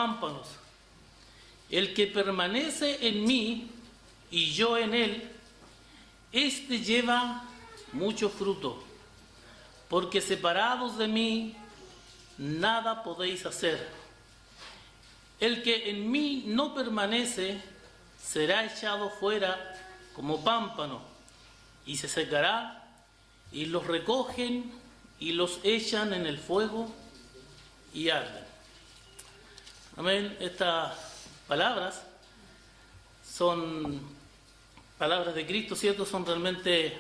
pámpanos. El que permanece en mí y yo en él, éste lleva mucho fruto, porque separados de mí nada podéis hacer. El que en mí no permanece será echado fuera como pámpano y se secará, y los recogen y los echan en el fuego y arden. Amén. Estas palabras son palabras de Cristo, ¿cierto? Son realmente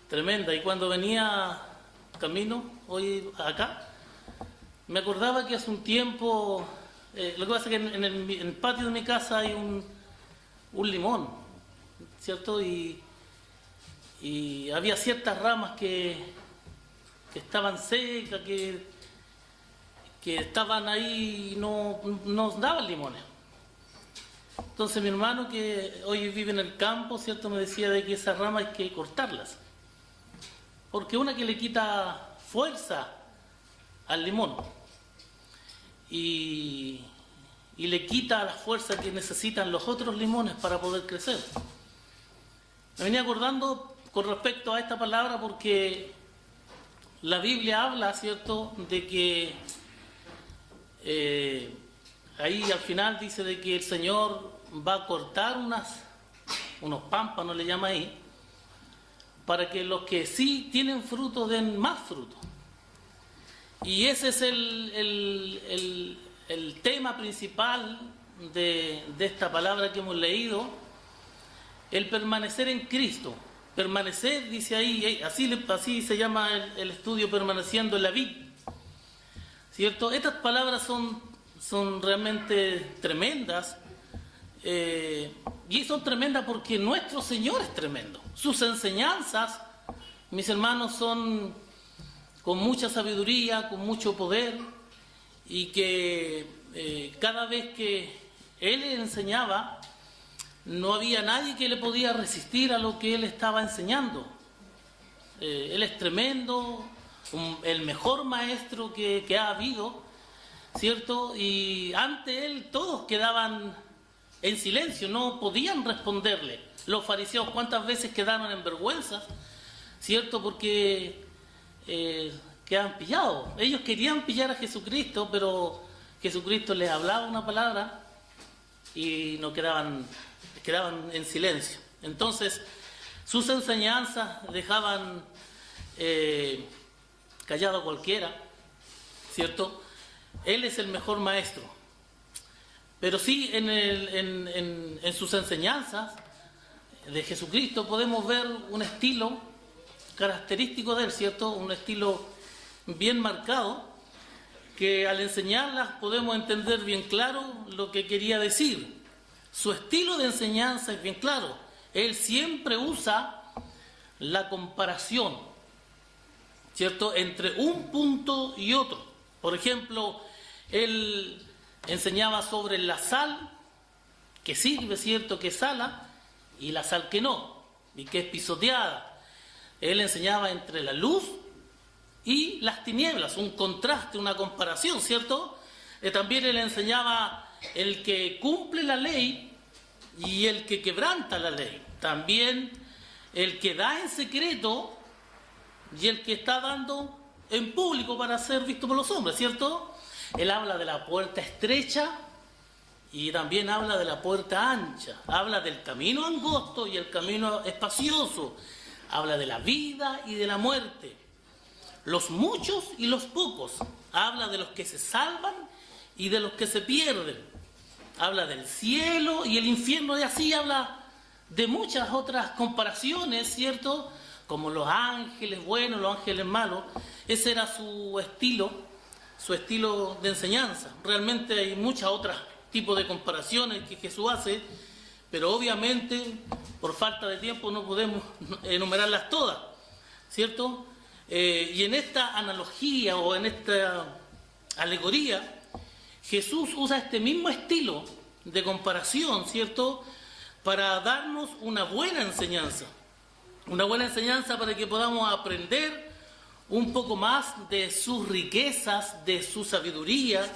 tremendas. Y cuando venía camino hoy acá, me acordaba que hace un tiempo, lo que pasa es que en el patio de mi casa hay un limón, ¿cierto? Y había ciertas ramas que estaban secas, que estaban ahí y no daban limones. Entonces mi hermano, que hoy vive en el campo, ¿cierto?, me decía de que esas ramas hay que cortarlas, porque una que le quita fuerza al limón y le quita la fuerza que necesitan los otros limones para poder crecer. Me venía acordando con respecto a esta palabra porque la Biblia habla, ¿cierto?, de que ahí al final dice de que el Señor va a cortar unos pámpanos, le llama ahí, para que los que sí tienen fruto den más fruto. Y ese es el tema principal de esta palabra que hemos leído, el permanecer en Cristo. Permanecer, dice ahí, así se llama el estudio, permaneciendo en la vid, ¿cierto? Estas palabras son realmente tremendas, y son tremendas porque nuestro Señor es tremendo. Sus enseñanzas, mis hermanos, son con mucha sabiduría, con mucho poder, y que cada vez que Él enseñaba, no había nadie que le podía resistir a lo que Él estaba enseñando. Él es tremendo, el mejor maestro que ha habido, ¿cierto? Y ante Él todos quedaban en silencio, no podían responderle. Los fariseos, ¿cuántas veces quedaron en vergüenza? ¿Cierto? Porque quedaban pillados. Ellos querían pillar a Jesucristo, pero Jesucristo les hablaba una palabra y no quedaban en silencio. Entonces, sus enseñanzas dejaban callado a cualquiera, ¿cierto? Él es el mejor maestro. Pero sí, en sus enseñanzas de Jesucristo podemos ver un estilo característico de Él, ¿cierto? Un estilo bien marcado, que al enseñarlas podemos entender bien claro lo que quería decir. Su estilo de enseñanza es bien claro. Él siempre usa la comparación, ¿cierto?, entre un punto y otro. Por ejemplo, Él enseñaba sobre la sal, que sirve, ¿cierto?, que sala, y la sal que no, y que es pisoteada. Él enseñaba entre la luz y las tinieblas, un contraste, una comparación, ¿cierto? También Él enseñaba el que cumple la ley y el que quebranta la ley. También el que da en secreto y el que está dando en público para ser visto por los hombres, ¿cierto? Él habla de la puerta estrecha y también habla de la puerta ancha. Habla del camino angosto y el camino espacioso. Habla de la vida y de la muerte. Los muchos y los pocos. Habla de los que se salvan y de los que se pierden. Habla del cielo y el infierno, y así habla de muchas otras comparaciones, ¿cierto? Como los ángeles buenos, los ángeles malos. Ese era su estilo de enseñanza. Realmente hay muchas otras tipos de comparaciones que Jesús hace, pero obviamente por falta de tiempo no podemos enumerarlas todas, ¿cierto? Y en esta analogía o en esta alegoría, Jesús usa este mismo estilo de comparación, ¿cierto?, para darnos una buena enseñanza para que podamos aprender un poco más de sus riquezas, de su sabiduría,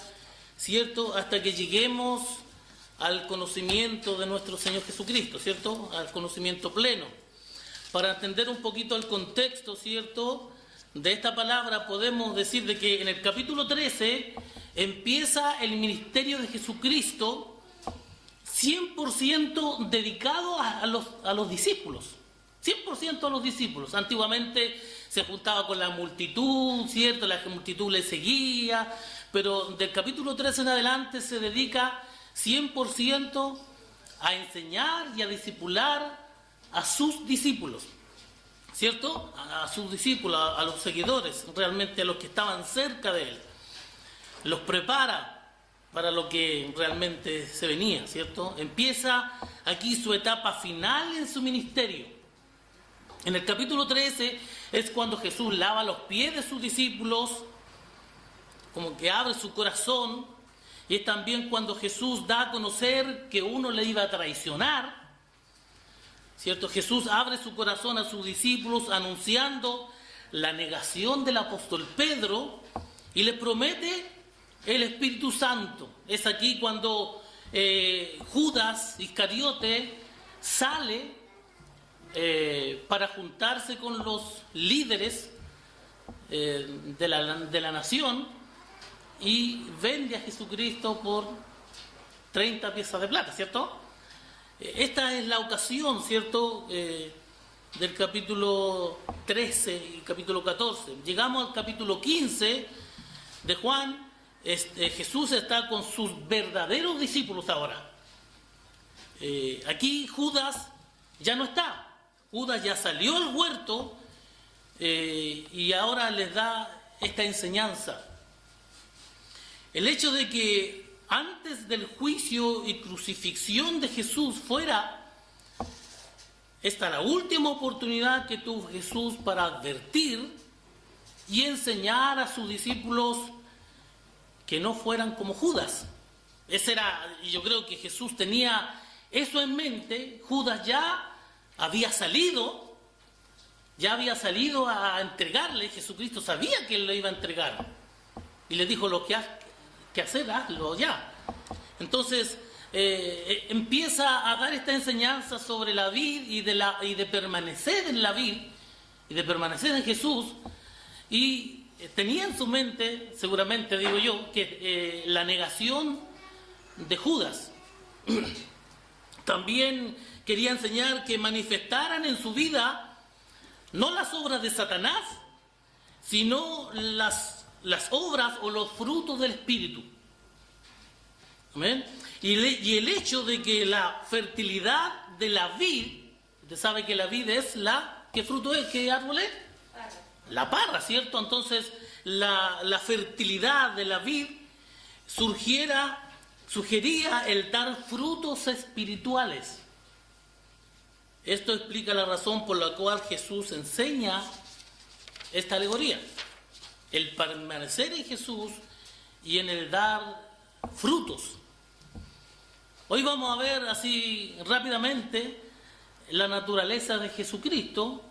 ¿cierto?, hasta que lleguemos al conocimiento de nuestro Señor Jesucristo, ¿cierto?, al conocimiento pleno. Para entender un poquito el contexto, ¿cierto?, de esta palabra, podemos decir de que en el capítulo 13 empieza el ministerio de Jesucristo 100% dedicado a los discípulos. 100% a los discípulos. Antiguamente se juntaba con la multitud, ¿cierto? La multitud le seguía, pero del capítulo 13 en adelante se dedica 100% a enseñar y a discipular a sus discípulos, ¿cierto? A sus discípulos, a los seguidores, realmente a los que estaban cerca de él. Los prepara para lo que realmente se venía, ¿cierto? Empieza aquí su etapa final en su ministerio. En el capítulo 13 es cuando Jesús lava los pies de sus discípulos, como que abre su corazón, y es también cuando Jesús da a conocer que uno le iba a traicionar, ¿cierto? Jesús abre su corazón a sus discípulos anunciando la negación del apóstol Pedro y le promete el Espíritu Santo. Es aquí cuando Judas Iscariote sale para juntarse con los líderes de la nación y vende a Jesucristo por 30 piezas de plata, ¿cierto? Esta es la ocasión, ¿cierto?, del capítulo 13 y capítulo 14. Llegamos al capítulo 15 de Juan. Jesús está con sus verdaderos discípulos ahora. Aquí Judas ya no está. Judas ya salió al huerto y ahora les da esta enseñanza. El hecho de que antes del juicio y crucifixión de Jesús fuera esta la última oportunidad que tuvo Jesús para advertir y enseñar a sus discípulos que no fueran como Judas. Yo creo que Jesús tenía eso en mente. Judas ya había salido a entregarle. Jesucristo sabía que él lo iba a entregar y le dijo: lo que has que hacer, hazlo ya. Entonces empieza a dar esta enseñanza sobre la vid y de permanecer en la vid y de permanecer en Jesús, y tenía en su mente, seguramente digo yo, que la negación de Judas. También quería enseñar que manifestaran en su vida no las obras de Satanás, sino las obras o los frutos del Espíritu. ¿Amén? Y el hecho de que la fertilidad de la vid, usted sabe que la vid es ¿qué fruto es? ¿Qué árbol es? La parra, ¿cierto? Entonces la fertilidad de la vid sugería el dar frutos espirituales. Esto explica la razón por la cual Jesús enseña esta alegoría: el permanecer en Jesús y en el dar frutos. Hoy vamos a ver así rápidamente la naturaleza de Jesucristo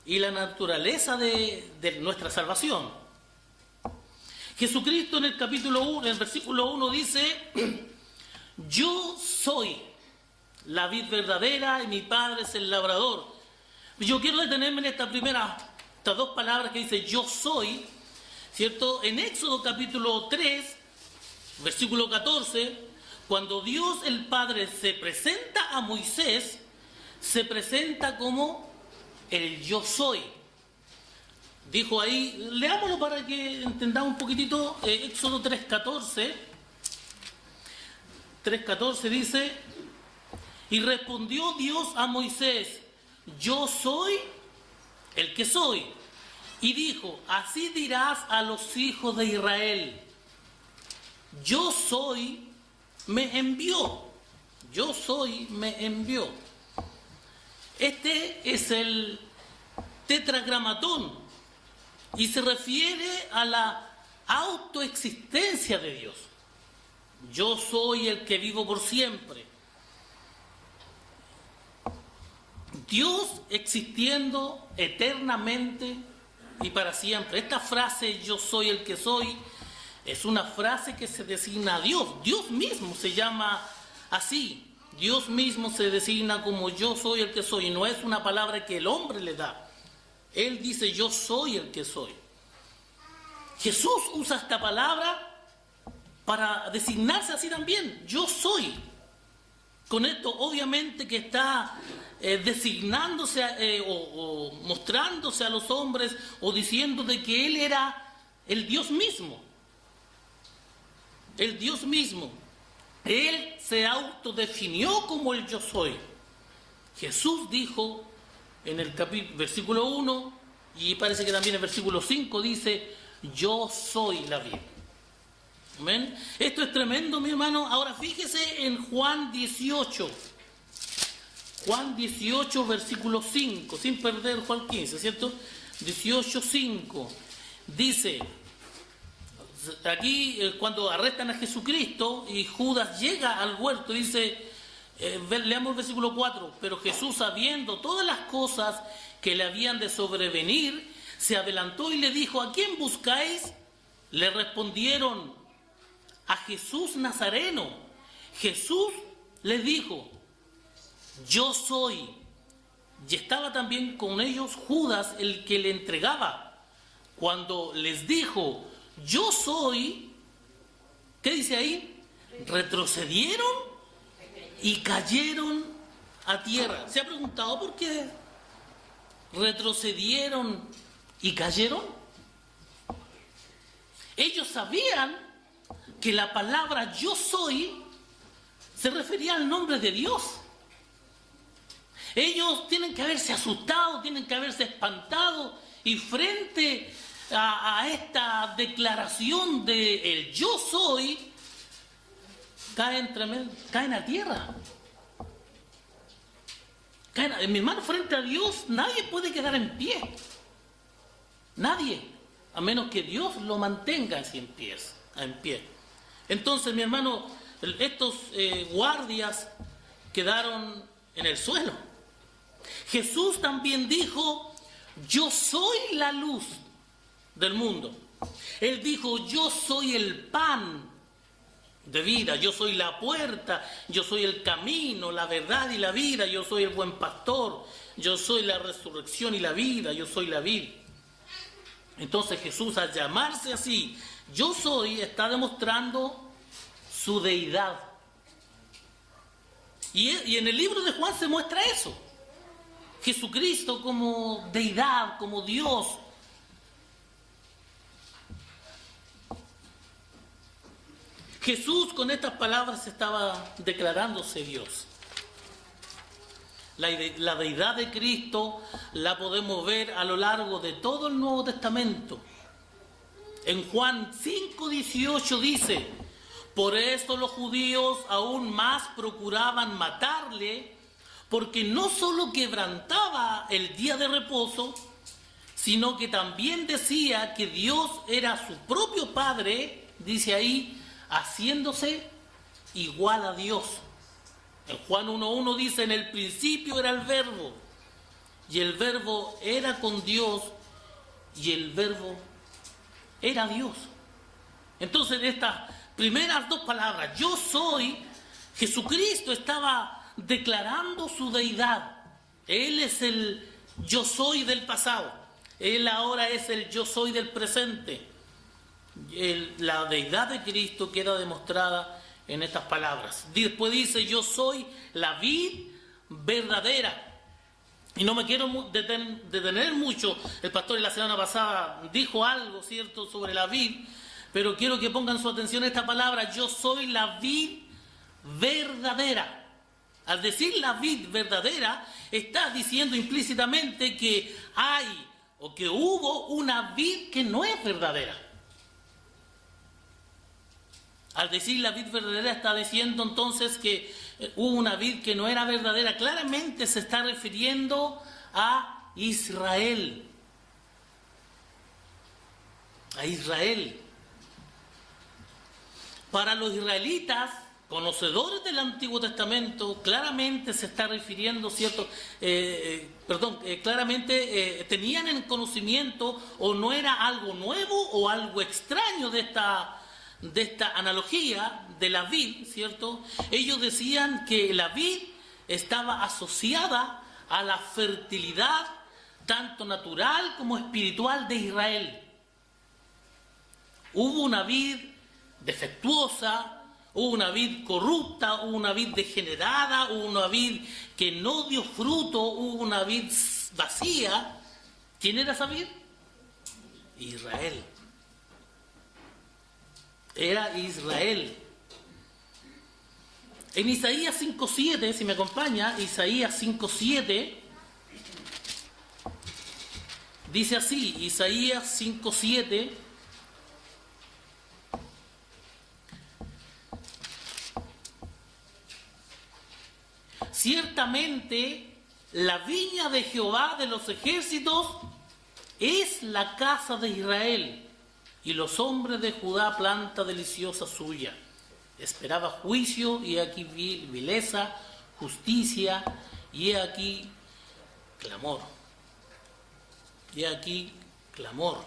y la naturaleza de nuestra salvación. Jesucristo en el capítulo 1, en el versículo 1 dice: yo soy la vid verdadera y mi Padre es el labrador. Yo quiero detenerme en estas dos palabras que dice yo soy, ¿cierto? En Éxodo capítulo 3, versículo 14, cuando Dios el Padre se presenta a Moisés, se presenta como el yo soy. Dijo ahí, leámoslo para que entendamos un poquitito, Éxodo 3.14. 3.14 dice: y respondió Dios a Moisés: yo soy el que soy. Y dijo: así dirás a los hijos de Israel: yo soy, me envió. Yo soy, me envió. Este es el tetragramatón y se refiere a la autoexistencia de Dios. Yo soy el que vivo por siempre. Dios existiendo eternamente y para siempre. Esta frase, yo soy el que soy, es una frase que se designa a Dios. Dios mismo se llama así. Dios mismo se designa como yo soy el que soy. Y no es una palabra que el hombre le da. Él dice yo soy el que soy. Jesús usa esta palabra para designarse así también. Yo soy. Con esto obviamente que está designándose o mostrándose a los hombres o diciendo de que Él era el Dios mismo. El Dios mismo. Él se autodefinió como el yo soy. Jesús dijo en el versículo 1 y parece que también el versículo 5 dice, yo soy la vid. ¿Amén? Esto es tremendo, mi hermano. Ahora fíjese en Juan 18. Juan 18, versículo 5, sin perder Juan 15, ¿cierto? 18, 5. Dice, aquí cuando arrestan a Jesucristo y Judas llega al huerto, dice, leamos el versículo 4, pero Jesús, sabiendo todas las cosas que le habían de sobrevenir, se adelantó y le dijo, ¿a quién buscáis? Le respondieron, a Jesús Nazareno. Jesús les dijo, yo soy. Y estaba también con ellos Judas, el que le entregaba. Cuando les dijo, yo soy, ¿qué dice ahí? Retrocedieron y cayeron a tierra. ¿Se ha preguntado por qué retrocedieron y cayeron? Ellos sabían que la palabra yo soy se refería al nombre de Dios. Ellos tienen que haberse asustado, tienen que haberse espantado, y frente a esta declaración de el yo soy, caen a tierra. Mi hermano, frente a Dios nadie puede quedar en pie. Nadie, a menos que Dios lo mantenga así en pie. Entonces, mi hermano, estos guardias quedaron en el suelo. Jesús también dijo, yo soy la luz del mundo. Él dijo, yo soy el pan de vida, yo soy la puerta, yo soy el camino, la verdad y la vida, yo soy el buen pastor, yo soy la resurrección y la vida, yo soy la vid. Entonces Jesús, al llamarse así, yo soy, está demostrando su deidad. Y en el libro de Juan se muestra eso. Jesucristo como deidad, como Dios. Jesús con estas palabras estaba declarándose Dios. La deidad de Cristo la podemos ver a lo largo de todo el Nuevo Testamento. En Juan 5:18 dice, por esto los judíos aún más procuraban matarle, porque no solo quebrantaba el día de reposo, sino que también decía que Dios era su propio Padre, dice ahí, haciéndose igual a Dios. En Juan 1:1 dice, en el principio era el Verbo, y el Verbo era con Dios, y el Verbo era Dios. Entonces, estas primeras dos palabras, yo soy, Jesucristo estaba declarando su deidad. Él es el yo soy del pasado. Él ahora es el yo soy del presente. La deidad de Cristo queda demostrada en estas palabras. Después dice, yo soy la vid verdadera. Y no me quiero detener mucho. El pastor en la semana pasada dijo algo, ¿cierto?, sobre la vid, pero quiero que pongan su atención a esta palabra, yo soy la vid verdadera. Al decir la vid verdadera, está diciendo implícitamente que hay o que hubo una vid que no es verdadera. Al decir la vid verdadera está diciendo entonces que hubo una vid que no era verdadera. Claramente se está refiriendo a Israel. A Israel. Para los israelitas, conocedores del Antiguo Testamento, claramente se está refiriendo, ¿cierto? Claramente tenían en conocimiento o no era algo nuevo o algo extraño de esta de esta analogía de la vid, ¿cierto? Ellos decían que la vid estaba asociada a la fertilidad tanto natural como espiritual de Israel. Hubo una vid defectuosa, hubo una vid corrupta, hubo una vid degenerada, hubo una vid que no dio fruto, hubo una vid vacía. ¿Quién era esa vid? Israel. Era Israel. En Isaías 5:7, si me acompaña, Isaías 5:7, dice así, Isaías 5:7, ciertamente la viña de Jehová de los ejércitos es la casa de Israel, y los hombres de Judá planta deliciosa suya. Esperaba juicio, y aquí vileza, justicia, y he aquí clamor. Y aquí clamor.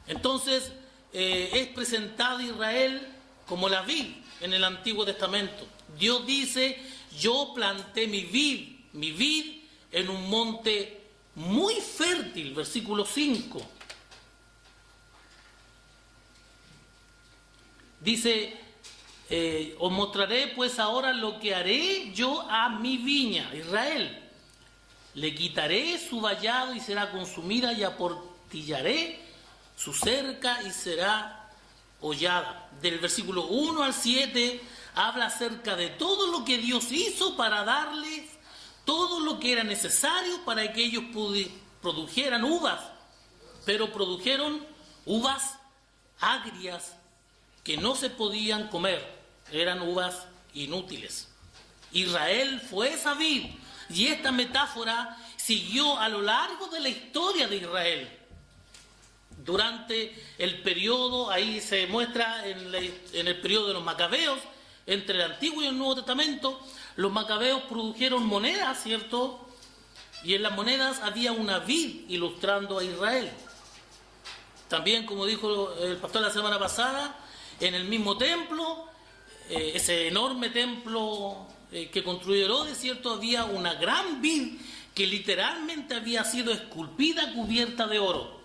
Entonces, es presentado Israel como la vid en el Antiguo Testamento. Dios dice: yo planté mi vid en un monte muy fértil, versículo 5. Dice: os mostraré pues ahora lo que haré yo a mi viña, Israel. Le quitaré su vallado y será consumida, y aportillaré su cerca y será hollada. Del versículo 1 al 7 habla acerca de todo lo que Dios hizo para darles todo lo que era necesario para que ellos produjeran uvas, pero produjeron uvas agrias que no se podían comer, eran uvas inútiles. Israel fue esa vid, y esta metáfora siguió a lo largo de la historia de Israel. Durante el periodo, ahí se muestra en el periodo de los macabeos, entre el Antiguo y el Nuevo Testamento, los macabeos produjeron monedas, ¿cierto? Y en las monedas había una vid ilustrando a Israel. También, como dijo el pastor la semana pasada, en el mismo templo, ese enorme templo que construyó Herodes, ¿cierto? Había una gran vid que literalmente había sido esculpida, cubierta de oro,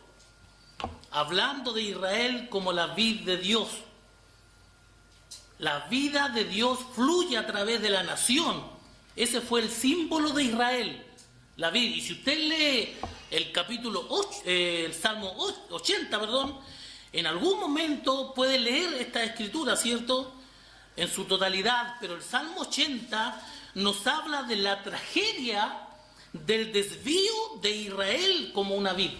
hablando de Israel como la vid de Dios. La vida de Dios fluye a través de la nación. Ese fue el símbolo de Israel, la vid. Y si usted lee el capítulo 8, el Salmo 80, en algún momento puede leer esta escritura, ¿cierto?, en su totalidad, pero el Salmo 80 nos habla de la tragedia del desvío de Israel como una vid.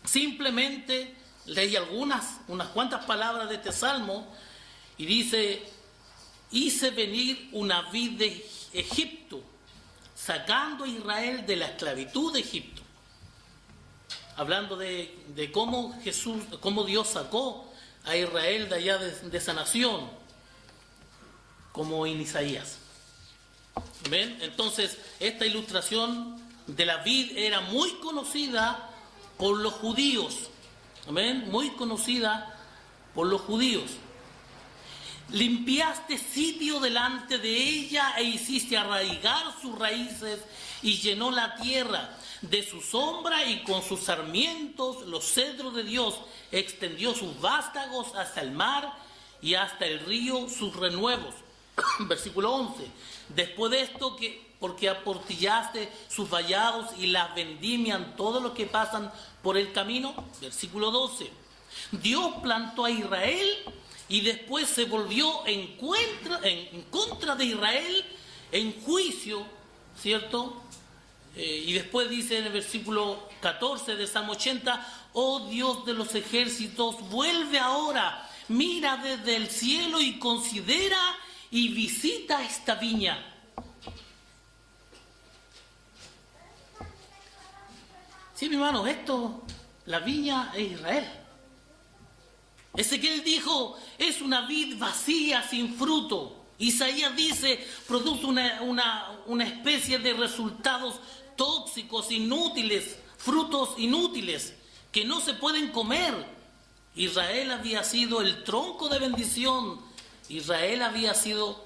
Simplemente leí unas cuantas palabras de este Salmo, y dice: hice venir una vid de Egipto, sacando a Israel de la esclavitud de Egipto. Hablando de cómo Dios sacó a Israel de allá de esa nación, como en Isaías. ¿Ven? Entonces, esta ilustración de la vid era muy conocida por los judíos. ¿Ven? Muy conocida por los judíos. Limpiaste sitio delante de ella e hiciste arraigar sus raíces, y llenó la tierra de su sombra, y con sus sarmientos los cedros de Dios extendió sus vástagos hasta el mar, y hasta el río sus renuevos. Versículo 11. Después de esto, porque aportillaste sus vallados y las vendimian todos los que pasan por el camino. Versículo 12. Dios plantó a Israel, y después se volvió en contra de Israel en juicio, ¿cierto? Y después dice en el versículo 14 de Salmo 80: oh Dios de los ejércitos, vuelve ahora, mira desde el cielo y considera y visita esta viña. Sí, mi hermano, la viña es Israel. Ezequiel dijo: es una vid vacía, sin fruto. Isaías dice: produce una especie de resultados tóxicos, inútiles, frutos inútiles, que no se pueden comer. Israel había sido el tronco de bendición. Israel había sido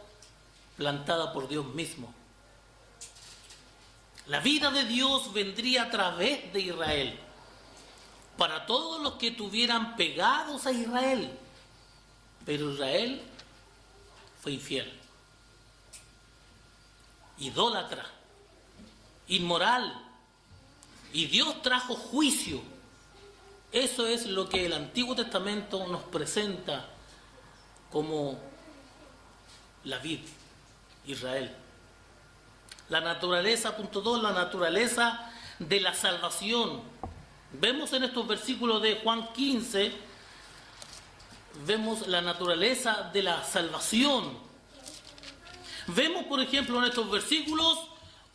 plantada por Dios mismo. La vida de Dios vendría a través de Israel, para todos los que estuvieran pegados a Israel. Pero Israel fue infiel, idólatra, inmoral, y Dios trajo juicio. Eso es lo que el Antiguo Testamento nos presenta como la vid, Israel. La naturaleza, punto 2, la naturaleza de la salvación. Vemos en estos versículos de Juan 15, vemos la naturaleza de la salvación. Vemos, por ejemplo, en estos versículos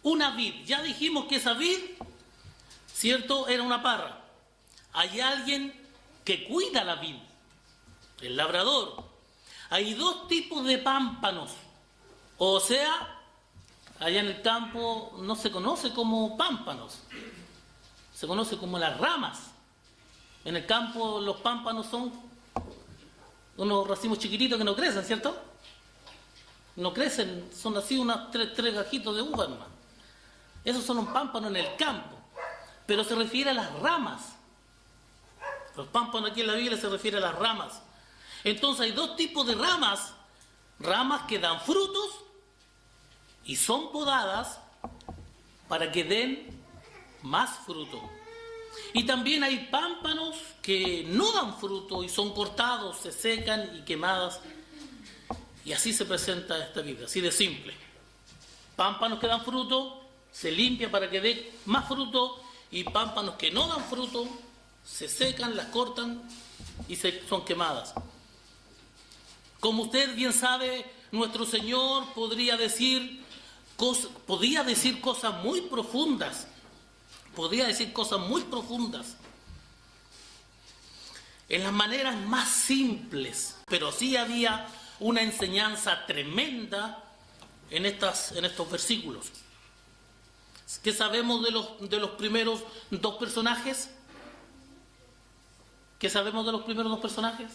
una vid. Ya dijimos que esa vid, ¿cierto?, era una parra. Hay alguien que cuida la vid, el labrador. Hay dos tipos de pámpanos. O sea, allá en el campo no se conoce como pámpanos, se conoce como las ramas. En el campo los pámpanos son unos racimos chiquititos que no crecen, ¿cierto? No crecen, son así unas tres gajitos de uva nomás. Esos son un pámpano en el campo, pero se refiere a las ramas. Los pámpanos aquí en la Biblia se refiere a las ramas. Entonces hay dos tipos de ramas. Ramas que dan frutos y son podadas para que den más fruto. Y también hay pámpanos que no dan fruto y son cortados, se secan y quemadas. Y así se presenta esta vida, así de simple. Pámpanos que dan fruto, se limpia para que dé más fruto, y pámpanos que no dan fruto, se secan, las cortan y son quemadas. Como usted bien sabe, nuestro Señor podía decir cosas muy profundas. Podía decir cosas muy profundas en las maneras más simples, pero sí había una enseñanza tremenda en estos versículos. ¿Qué sabemos de los primeros dos personajes? ¿Qué sabemos de los primeros dos personajes?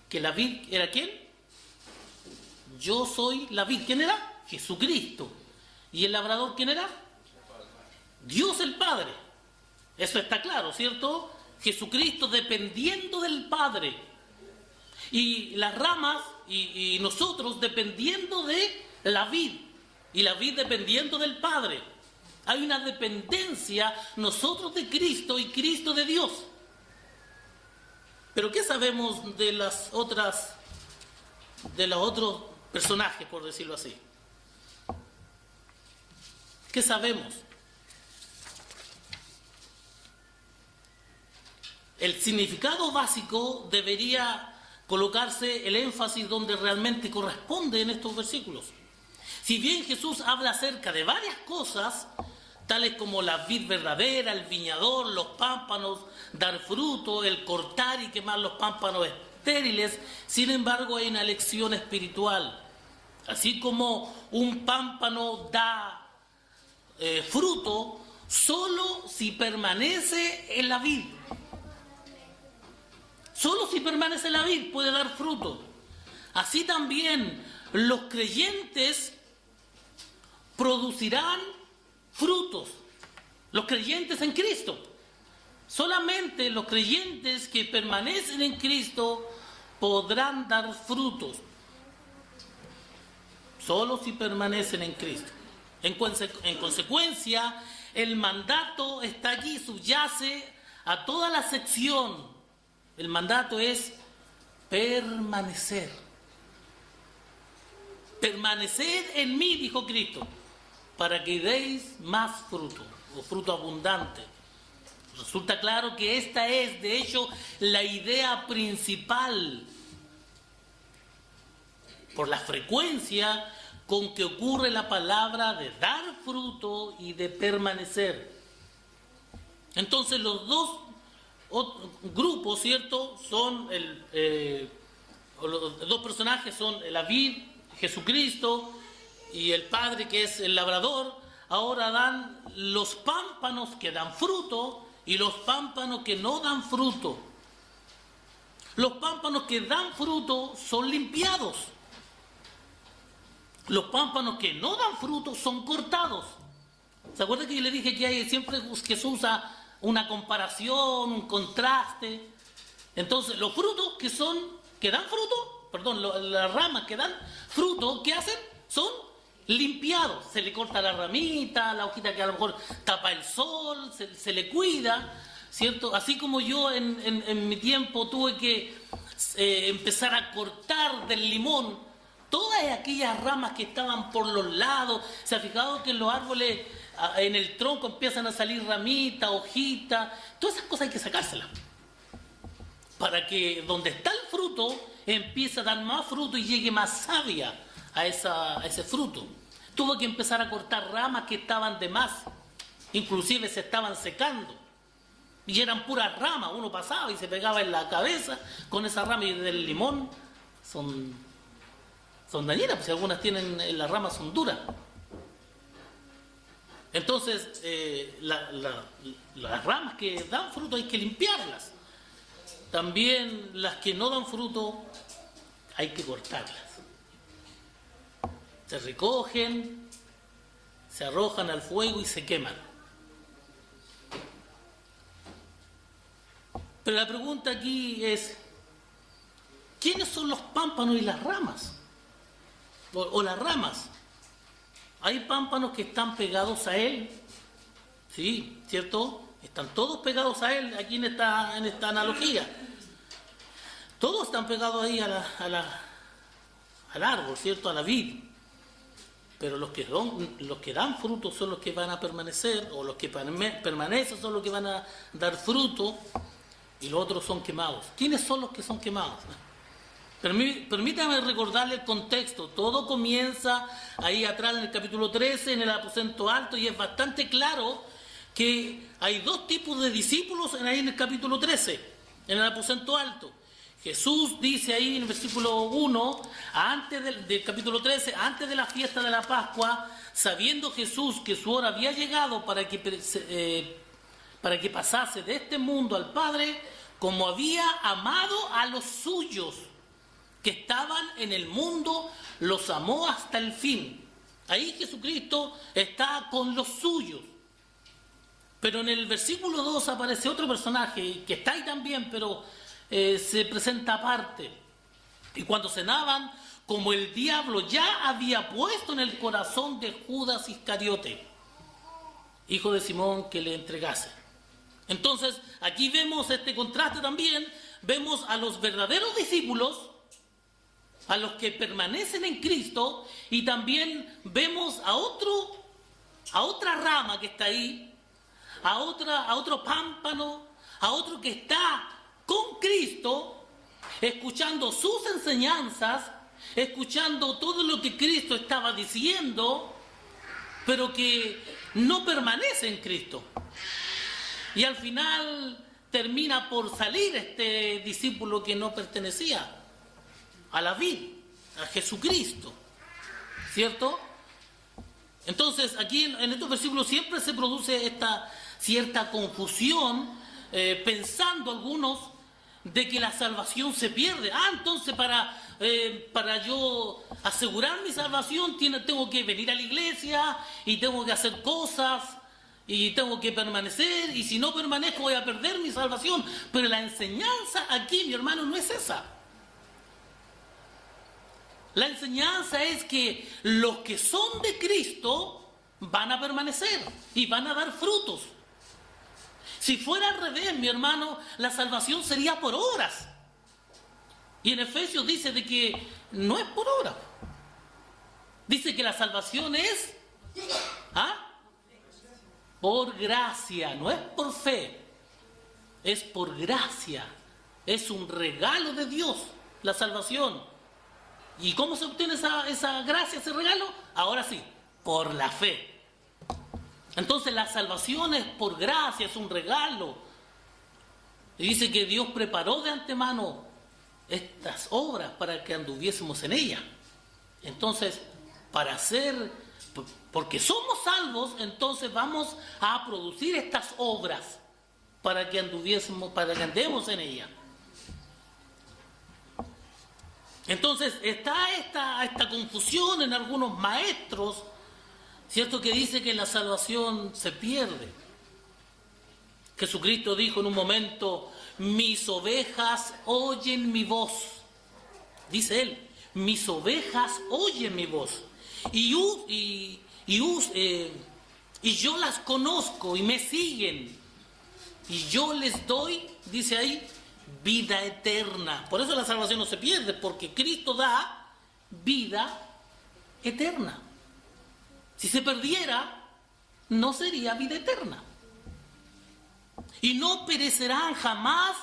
Que la vid era ¿quién? Yo soy la vid. ¿Quién era? Jesucristo. ¿Y el labrador quién era? Dios el Padre. Eso está claro, ¿cierto? Jesucristo dependiendo del Padre. Y las ramas y nosotros dependiendo de la vid. Y la vid dependiendo del Padre. Hay una dependencia nosotros de Cristo y Cristo de Dios. Pero ¿qué sabemos de los otros personajes, por decirlo así? ¿Qué sabemos? El significado básico debería colocarse el énfasis donde realmente corresponde en estos versículos. Si bien Jesús habla acerca de varias cosas, tales como la vid verdadera, el viñador, los pámpanos, dar fruto, el cortar y quemar los pámpanos estériles, sin embargo hay una lección espiritual. Así como un pámpano da fruto solo si permanece en la vid. Solo si permanece en la vid puede dar fruto. Así también los creyentes producirán frutos. Los creyentes en Cristo. Solamente los creyentes que permanecen en Cristo podrán dar frutos. Solo si permanecen en Cristo. En consecuencia, el mandato está aquí, subyace a toda la sección. El mandato es permanecer. Permaneced en mí, dijo Cristo, para que deis más fruto, o fruto abundante. Resulta claro que esta es, de hecho, la idea principal, por la frecuencia con que ocurre la palabra de dar fruto y de permanecer. Entonces los dos grupos, ¿cierto? Son los dos personajes son la vid, Jesucristo, y el Padre, que es el labrador. Ahora dan los pámpanos que dan fruto y los pámpanos que no dan fruto. Los pámpanos que dan fruto son limpiados. Los pámpanos que no dan fruto son cortados. ¿Se acuerdan que yo le dije que hay siempre que se usa una comparación, un contraste? Entonces, los frutos que dan fruto, las ramas que dan fruto, ¿qué hacen? Son limpiados. Se le corta la ramita, la hojita que a lo mejor tapa el sol, se le cuida, ¿cierto? Así como yo en mi tiempo tuve que empezar a cortar del limón todas aquellas ramas que estaban por los lados. ¿Se ha fijado que en los árboles, en el tronco, empiezan a salir ramitas, hojitas? Todas esas cosas hay que sacárselas, para que donde está el fruto empiece a dar más fruto y llegue más savia a ese fruto. Tuvo que empezar a cortar ramas que estaban de más, inclusive se estaban secando y eran puras ramas. Uno pasaba y se pegaba en la cabeza con esa rama, y del limón son dañinas, pues algunas tienen, las ramas son duras. Entonces las ramas que dan fruto hay que limpiarlas. También las que no dan fruto hay que cortarlas. Se recogen, se arrojan al fuego y se queman. Pero la pregunta aquí es, ¿quiénes son los pámpanos y las ramas? O las ramas. Hay pámpanos que están pegados a él. Sí, ¿cierto? Están todos pegados a él, aquí en esta analogía. Todos están pegados ahí al árbol, ¿cierto? A la vid. Pero los que dan fruto son los que van a permanecer, o los que permanecen son los que van a dar fruto, y los otros son quemados. ¿Quiénes son los que son quemados? Permítame recordarle el contexto. Todo comienza ahí atrás en el capítulo 13, en el aposento alto, y es bastante claro que hay dos tipos de discípulos ahí en el capítulo 13, en el aposento alto. Jesús dice ahí en el versículo 1, antes del capítulo 13, antes de la fiesta de la Pascua, sabiendo Jesús que su hora había llegado para que pasase de este mundo al Padre, como había amado a los suyos que estaban en el mundo, los amó hasta el fin. Ahí Jesucristo está con los suyos. Pero en el versículo 2 aparece otro personaje que está ahí también, pero se presenta aparte. Y cuando cenaban, como el diablo ya había puesto en el corazón de Judas Iscariote, hijo de Simón, que le entregase. Entonces, aquí vemos este contraste también. Vemos a los verdaderos discípulos, a los que permanecen en Cristo, y también vemos a otra rama que está ahí, a otro pámpano, a otro que está con Cristo, escuchando sus enseñanzas, escuchando todo lo que Cristo estaba diciendo, pero que no permanece en Cristo. Y al final termina por salir este discípulo que no pertenecía a la vid, a Jesucristo, ¿cierto? Entonces aquí en estos versículos siempre se produce esta cierta confusión, pensando algunos de que la salvación se pierde. Entonces para yo asegurar mi salvación tengo que venir a la iglesia y tengo que hacer cosas y tengo que permanecer, y si no permanezco voy a perder mi salvación. Pero la enseñanza aquí, mi hermano, no es esa. La enseñanza es que los que son de Cristo van a permanecer y van a dar frutos. Si fuera al revés, mi hermano, la salvación sería por obras. Y en Efesios dice de que no es por obras. Dice que la salvación es por gracia, no es por fe. Es por gracia. Es un regalo de Dios, la salvación. ¿Y cómo se obtiene esa gracia, ese regalo? Ahora sí, por la fe. Entonces la salvación es por gracia, es un regalo. Y dice que Dios preparó de antemano estas obras para que anduviésemos en ellas. Entonces, porque somos salvos, entonces vamos a producir estas obras para que andemos en ellas. Entonces está esta confusión en algunos maestros, ¿cierto?, que dice que la salvación se pierde. Jesucristo dijo en un momento: mis ovejas oyen mi voz. Dice él: mis ovejas oyen mi voz. Y yo las conozco y me siguen. Y yo les doy, dice ahí, vida eterna. Por eso la salvación no se pierde, porque Cristo da vida eterna. Si se perdiera, no sería vida eterna. Y no perecerán jamás,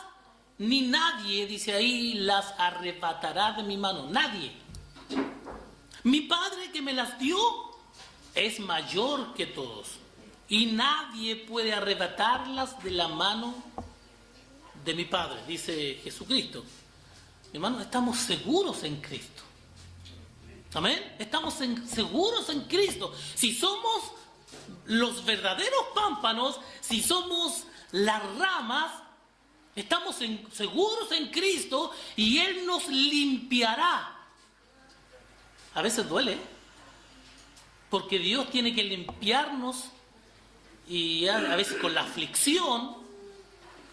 ni nadie, dice ahí, las arrebatará de mi mano. Nadie. Mi Padre que me las dio es mayor que todos, y nadie puede arrebatarlas de la mano de mi Padre, dice Jesucristo. Mi hermano, estamos seguros en Cristo. ¿Amén? Estamos seguros en Cristo. Si somos los verdaderos pámpanos, si somos las ramas, estamos seguros en Cristo y Él nos limpiará. A veces duele, porque Dios tiene que limpiarnos, y a veces con la aflicción,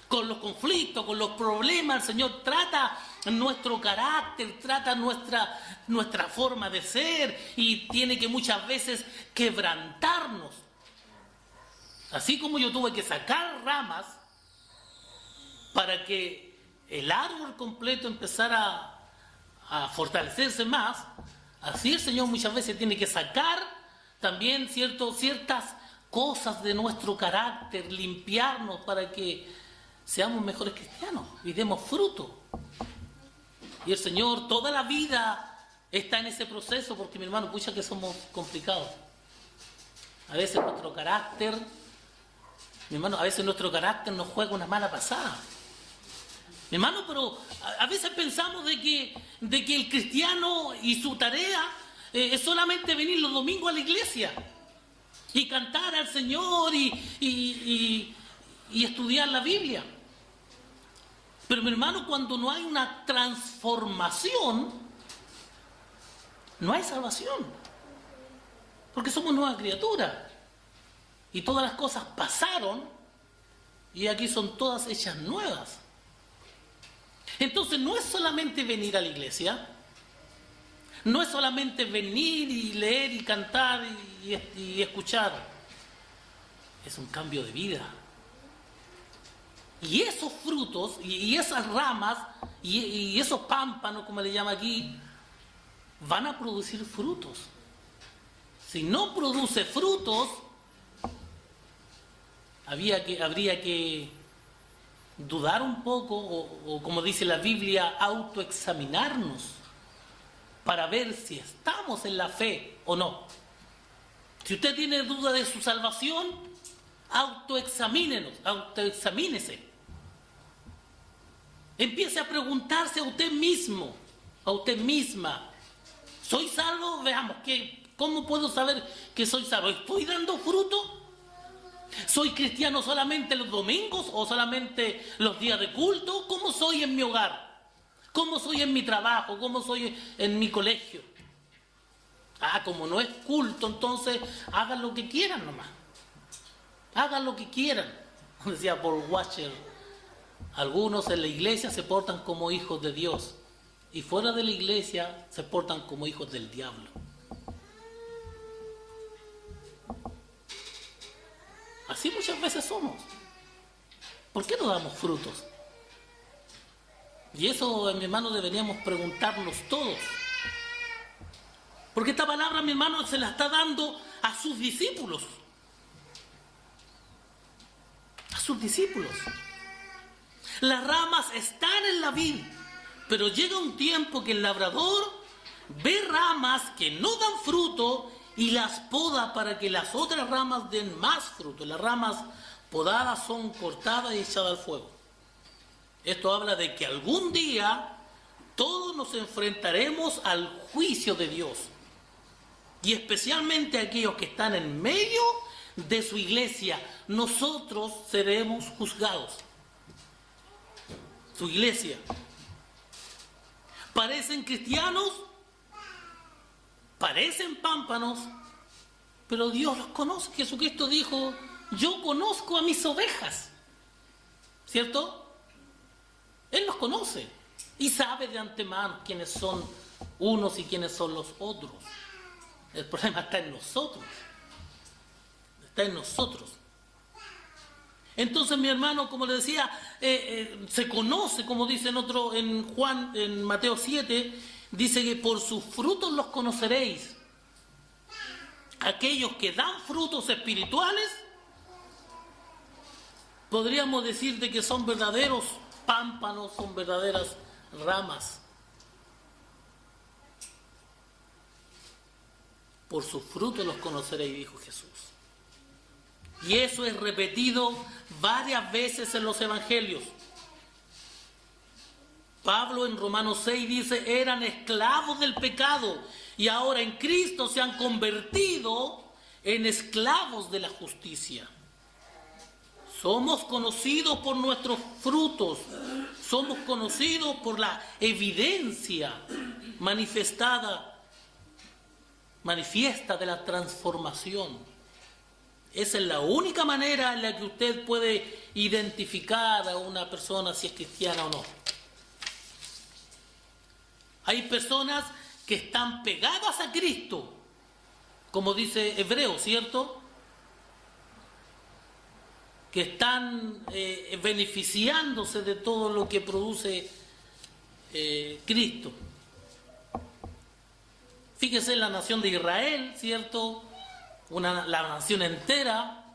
con los conflictos, con los problemas, el Señor trata nuestro carácter, trata nuestra forma de ser, y tiene que muchas veces quebrantarnos. Así como yo tuve que sacar ramas para que el árbol completo empezara a fortalecerse más, así el Señor muchas veces tiene que sacar también ciertas cosas de nuestro carácter, limpiarnos para que seamos mejores cristianos y demos fruto. Y el Señor toda la vida está en ese proceso, porque mi hermano, pucha que somos complicados. A veces nuestro carácter, mi hermano, a veces nuestro carácter nos juega una mala pasada. Mi hermano, pero a veces pensamos de que el cristiano y su tarea es solamente venir los domingos a la iglesia y cantar al Señor y estudiar la Biblia. Pero mi hermano, cuando no hay una transformación, no hay salvación. Porque somos nuevas criaturas. Y todas las cosas pasaron y aquí son todas hechas nuevas. Entonces no es solamente venir a la iglesia, no es solamente venir y leer y cantar y escuchar. Es un cambio de vida. Y esos frutos y esas ramas y esos pámpanos, como le llama aquí, van a producir frutos. Si no produce frutos, habría que dudar un poco, o como dice la Biblia, autoexaminarnos para ver si estamos en la fe o no. Si usted tiene duda de su salvación, autoexamínese. Empiece a preguntarse a usted mismo, a usted misma: ¿soy salvo? Veamos, ¿cómo puedo saber que soy salvo? ¿Estoy dando fruto? ¿Soy cristiano solamente los domingos o solamente los días de culto? ¿Cómo soy en mi hogar? ¿Cómo soy en mi trabajo? ¿Cómo soy en mi colegio? Como no es culto, entonces hagan lo que quieran nomás. Hagan lo que quieran. Como decía Paul Washer, algunos en la iglesia se portan como hijos de Dios y fuera de la iglesia se portan como hijos del diablo. Así muchas veces somos. ¿Por qué no damos frutos? Y eso, mi hermano, deberíamos preguntarnos todos. Porque esta palabra, mi hermano, se la está dando a sus discípulos. A sus discípulos. Las ramas están en la vid, pero llega un tiempo que el labrador ve ramas que no dan fruto y las poda para que las otras ramas den más fruto. Las ramas podadas son cortadas y echadas al fuego. Esto habla de que algún día todos nos enfrentaremos al juicio de Dios. Y especialmente aquellos que están en medio de su iglesia, nosotros seremos juzgados. Su iglesia. Parecen cristianos, parecen pámpanos, pero Dios los conoce. Jesucristo dijo, yo conozco a mis ovejas, ¿cierto? Él los conoce y sabe de antemano quiénes son unos y quiénes son los otros. El problema está en nosotros. Está en nosotros. Entonces, mi hermano, como le decía, se conoce, como dice en Mateo 7, dice que por sus frutos los conoceréis. Aquellos que dan frutos espirituales, podríamos decir de que son verdaderos pámpanos, son verdaderas ramas. Por sus frutos los conoceréis, dijo Jesús. Y eso es repetido varias veces en los evangelios. Pablo en Romanos 6 dice, eran esclavos del pecado y ahora en Cristo se han convertido en esclavos de la justicia. Somos conocidos por nuestros frutos, somos conocidos por la evidencia manifiesta de la transformación. Esa es la única manera en la que usted puede identificar a una persona si es cristiana o no. Hay personas que están pegadas a Cristo, como dice Hebreos, ¿cierto? Que están beneficiándose de todo lo que produce Cristo. Fíjese en la nación de Israel, ¿cierto? La nación entera,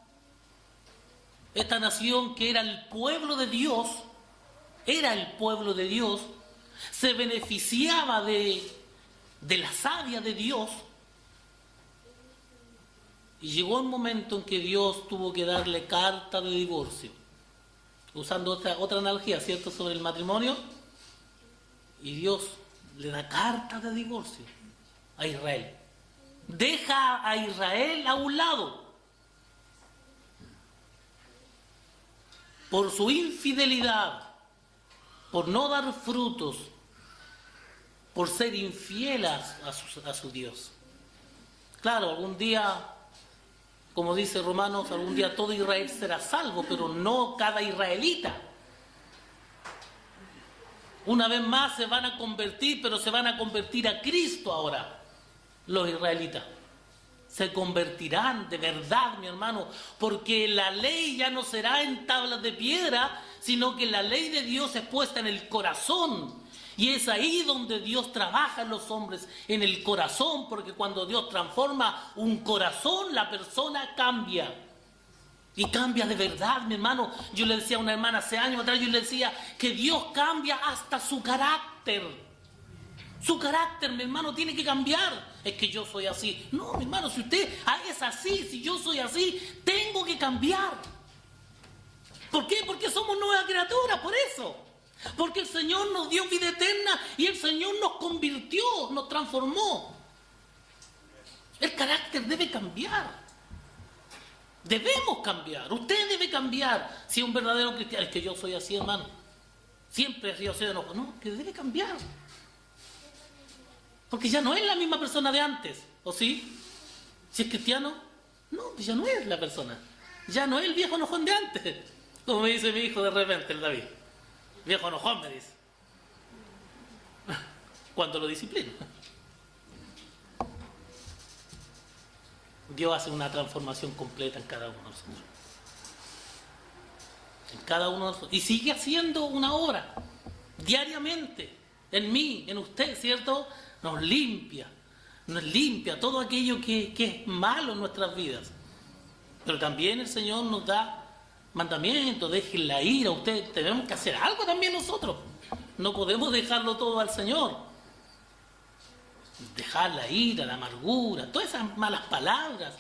esta nación que era el pueblo de Dios, se beneficiaba de la savia de Dios, y llegó un momento en que Dios tuvo que darle carta de divorcio, usando otra analogía, ¿cierto?, sobre el matrimonio, y Dios le da carta de divorcio a Israel. Deja a Israel a un lado por su infidelidad, por no dar frutos, por ser infiel a su Dios. Claro, algún día, como dice Romanos, algún día todo Israel será salvo, pero no cada israelita. Una vez más se van a convertir, pero se van a convertir a Cristo ahora. Los israelitas se convertirán de verdad, mi hermano, porque la ley ya no será en tablas de piedra, sino que la ley de Dios es puesta en el corazón. Y es ahí donde Dios trabaja en los hombres, en el corazón, porque cuando Dios transforma un corazón, la persona cambia. Y cambia de verdad, mi hermano. Yo le decía a una hermana hace años atrás, yo le decía que Dios cambia hasta su carácter. Su carácter, mi hermano, tiene que cambiar. Es que yo soy así. No, mi hermano, si usted es así, si yo soy así, tengo que cambiar. ¿Por qué? Porque somos nuevas criaturas, por eso. Porque el Señor nos dio vida eterna y el Señor nos convirtió, nos transformó. El carácter debe cambiar. Debemos cambiar. Usted debe cambiar. Si es un verdadero cristiano, es que yo soy así, hermano. Siempre he sido así de enojo. No, que debe cambiar. Porque ya no es la misma persona de antes, ¿o sí? Si es cristiano, no, pues ya no es la persona. Ya no es el viejo enojón de antes. Como me dice mi hijo de repente, el David. Viejo enojón, me dice. Cuando lo disciplino. Dios hace una transformación completa en cada uno de nosotros. En cada uno de nosotros. Y sigue haciendo una obra, diariamente, en mí, en usted, ¿cierto? Nos limpia todo aquello que es malo en nuestras vidas. Pero también el Señor nos da mandamientos, dejen la ira. Ustedes tenemos que hacer algo también nosotros. No podemos dejarlo todo al Señor. Dejar la ira, la amargura, todas esas malas palabras,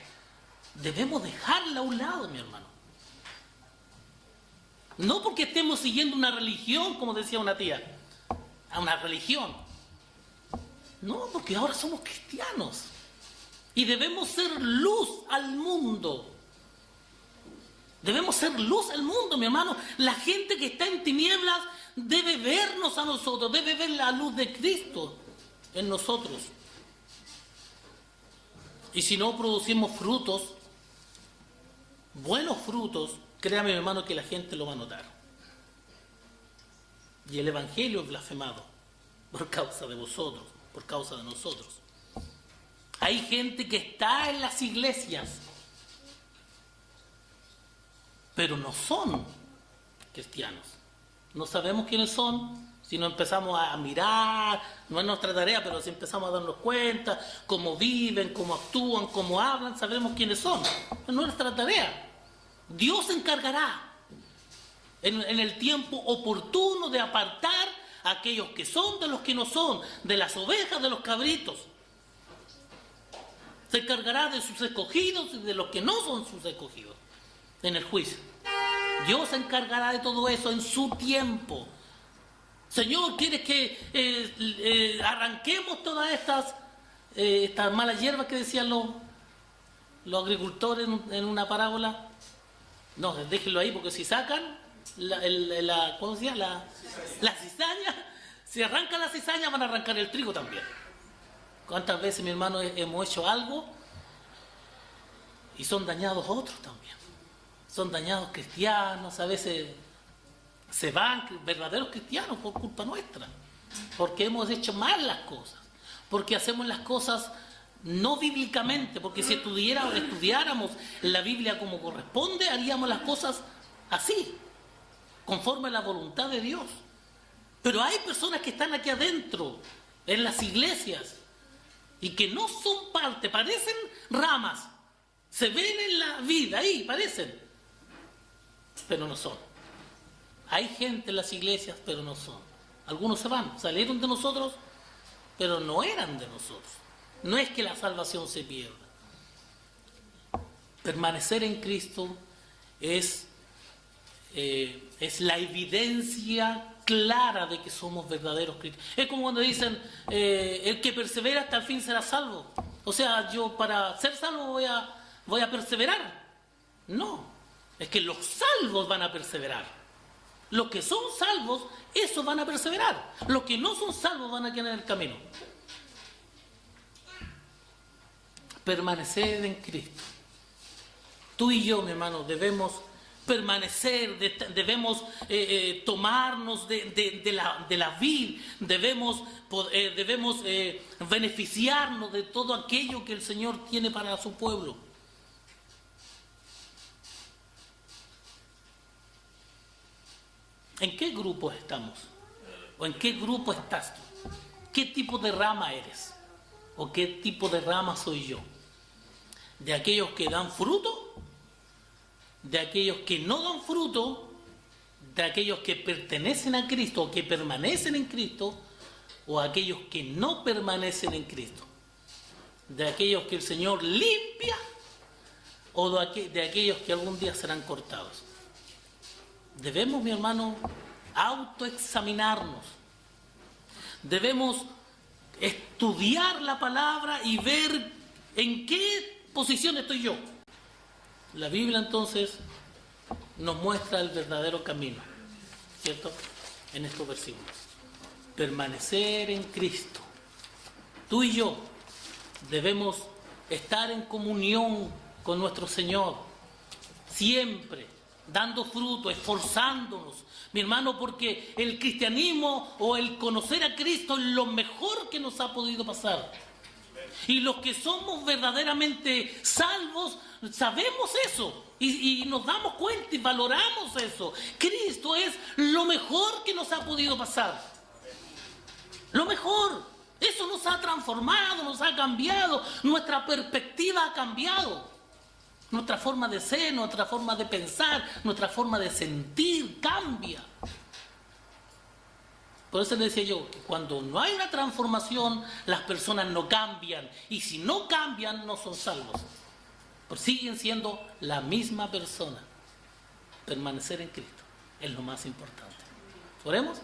debemos dejarla a un lado, mi hermano. No porque estemos siguiendo una religión, como decía una tía, a una religión. No, porque ahora somos cristianos y debemos ser luz al mundo. Debemos ser luz al mundo, mi hermano. La gente que está en tinieblas debe vernos a nosotros, debe ver la luz de Cristo en nosotros. Y si no producimos frutos, buenos frutos, créame, mi hermano, que la gente lo va a notar. Y el Evangelio es blasfemado por causa de vosotros, por causa de nosotros. Hay gente que está en las iglesias, pero no son cristianos. No sabemos quiénes son. Si no empezamos a mirar, no es nuestra tarea, pero si empezamos a darnos cuenta, cómo viven, cómo actúan, cómo hablan, sabremos quiénes son. No es nuestra tarea. Dios se encargará en el tiempo oportuno de apartar a aquellos que son de los que no son, de las ovejas, de los cabritos. Se encargará de sus escogidos y de los que no son sus escogidos en el juicio. Dios se encargará de todo eso en su tiempo. Señor, ¿quieres que arranquemos todas estas malas hierbas que decían los agricultores en una parábola? No, déjenlo ahí, porque si sacan ¿cómo se llama? La cizaña, si arrancan la cizaña van a arrancar el trigo también. ¿Cuántas veces, mi hermano, hemos hecho algo y son dañados otros también? Son dañados cristianos, a veces se van verdaderos cristianos por culpa nuestra, porque hemos hecho mal las cosas, porque hacemos las cosas no bíblicamente, porque si estudiáramos la Biblia como corresponde, haríamos las cosas así, conforme a la voluntad de Dios. Pero hay personas que están aquí adentro, en las iglesias, y que no son parte, parecen ramas, se ven en la vida ahí, parecen, pero no son. Hay gente en las iglesias, pero no son. Algunos se van, salieron de nosotros, pero no eran de nosotros. No es que la salvación se pierda. Permanecer en Cristo es la evidencia clara de que somos verdaderos cristianos. Es como cuando dicen, el que persevera hasta el fin será salvo. O sea, yo para ser salvo voy a perseverar. No, es que los salvos van a perseverar. Los que son salvos, esos van a perseverar. Los que no son salvos van a quedar en el camino. Permanecer en Cristo. Tú y yo, mi hermano, debemos permanecer, debemos tomarnos de la vid, debemos beneficiarnos de todo aquello que el Señor tiene para su pueblo. ¿En qué grupo estamos? ¿O en qué grupo estás tú? ¿Qué tipo de rama eres? ¿O qué tipo de rama soy yo? ¿De aquellos que dan fruto? ¿De aquellos que no dan fruto? ¿De aquellos que pertenecen a Cristo o que permanecen en Cristo? ¿O aquellos que no permanecen en Cristo? ¿De aquellos que el Señor limpia? ¿O de aquellos que algún día serán cortados? Debemos, mi hermano, autoexaminarnos. Debemos estudiar la palabra y ver en qué posición estoy yo. La Biblia entonces nos muestra el verdadero camino, ¿cierto? En estos versículos. Permanecer en Cristo. Tú y yo debemos estar en comunión con nuestro Señor, siempre dando fruto, esforzándonos, mi hermano, porque el cristianismo o el conocer a Cristo es lo mejor que nos ha podido pasar. Y los que somos verdaderamente salvos, sabemos eso y nos damos cuenta y valoramos eso. Cristo es lo mejor que nos ha podido pasar. Lo mejor. Eso nos ha transformado, nos ha cambiado, nuestra perspectiva ha cambiado. Nuestra forma de ser, nuestra forma de pensar, nuestra forma de sentir cambia. Por eso le decía yo que cuando no hay una transformación, las personas no cambian. Y si no cambian, no son salvos. Pero siguen siendo la misma persona. Permanecer en Cristo es lo más importante. ¿Oremos?